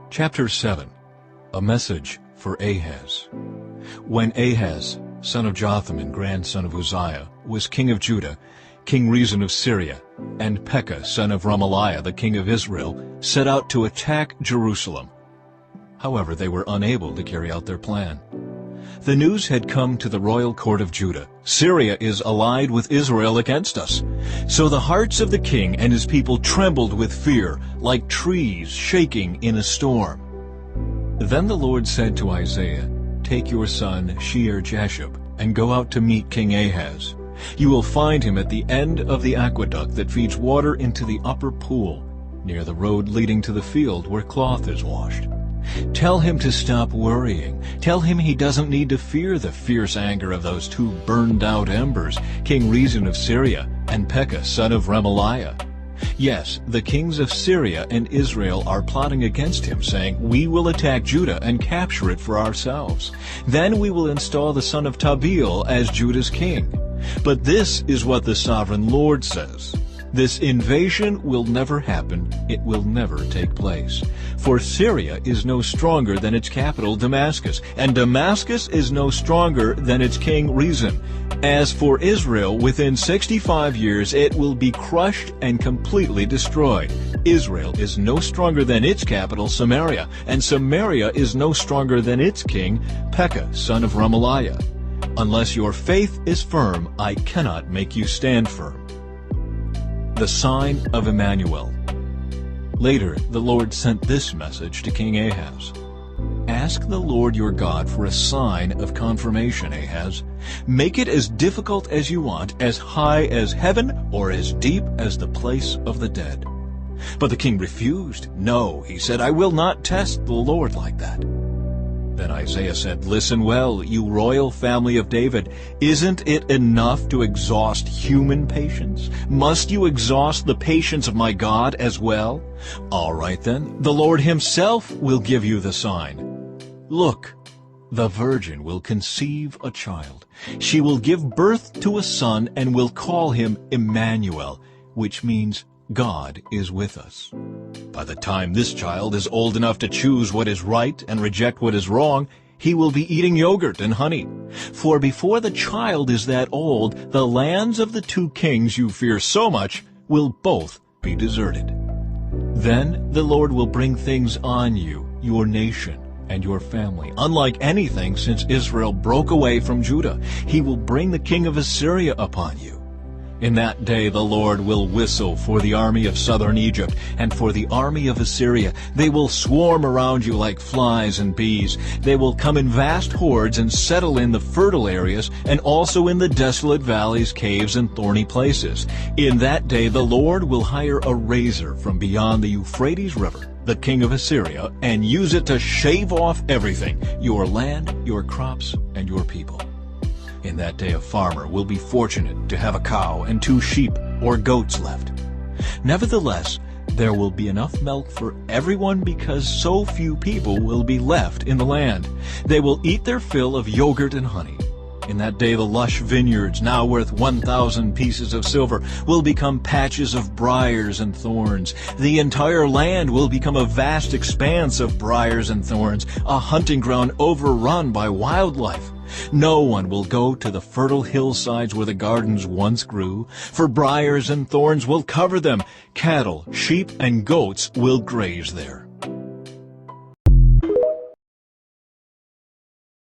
Chapter 7. A Message for Ahaz. When Ahaz, son of Jotham and grandson of Uzziah, was king of Judah, King Rezin of Syria, and Pekah, son of Remaliah, the king of Israel, set out to attack Jerusalem. However, they were unable to carry out their plan. The news had come to the royal court of Judah. Syria is allied with Israel against us. So the hearts of the king and his people trembled with fear, like trees shaking in a storm. Then the Lord said to Isaiah, "Take your son Shear-Jashub and go out to meet King Ahaz. You will find him at the end of the aqueduct that feeds water into the upper pool, near the road leading to the field where cloth is washed. Tell him to stop worrying. Tell him he doesn't need to fear the fierce anger of those two burned-out embers, King Rezin of Syria and Pekah, son of Remaliah. Yes, the kings of Syria and Israel are plotting against him, saying, 'We will attack Judah and capture it for ourselves. Then we will install the son of Tabeel as Judah's king.' But this is what the sovereign Lord says. This invasion will never happen. It will never take place. For Syria is no stronger than its capital, Damascus, and Damascus is no stronger than its king Rezin. As for Israel, within 65 years it will be crushed and completely destroyed. Israel is no stronger than its capital, Samaria, and Samaria is no stronger than its king, Pekah, son of Remaliah. Unless your faith is firm, I cannot make you stand firm." The sign of Immanuel. Later, the Lord sent this message to King Ahaz. "Ask the Lord your God for a sign of confirmation, Ahaz. Make it as difficult as you want, as high as heaven or as deep as the place of the dead." But the king refused. "No," he said, "I will not test the Lord like that." Then Isaiah said, "Listen well, you royal family of David. Isn't it enough to exhaust human patience? Must you exhaust the patience of my God as well? All right then, the Lord himself will give you the sign. Look, the virgin will conceive a child. She will give birth to a son and will call him Immanuel, which means God is with us. By the time this child is old enough to choose what is right and reject what is wrong, he will be eating yogurt and honey. For before the child is that old, the lands of the two kings you fear so much will both be deserted. Then the Lord will bring things on you, your nation, and your family, unlike anything since Israel broke away from Judah. He will bring the king of Assyria upon you. In that day the Lord will whistle for the army of southern Egypt and for the army of Assyria. They will swarm around you like flies and bees. They will come in vast hordes and settle in the fertile areas and also in the desolate valleys, caves, and thorny places. In that day the Lord will hire a razor from beyond the Euphrates River, the king of Assyria, and use it to shave off everything, your land, your crops, and your people. In that day a farmer will be fortunate to have a cow and 2 sheep or goats left. Nevertheless, there will be enough milk for everyone because so few people will be left in the land. They will eat their fill of yogurt and honey. In that day the lush vineyards, now worth 1,000 pieces of silver, will become patches of briars and thorns. The entire land will become a vast expanse of briars and thorns, a hunting ground overrun by wildlife. No one will go to the fertile hillsides where the gardens once grew, for briars and thorns will cover them. Cattle, sheep, and goats will graze there.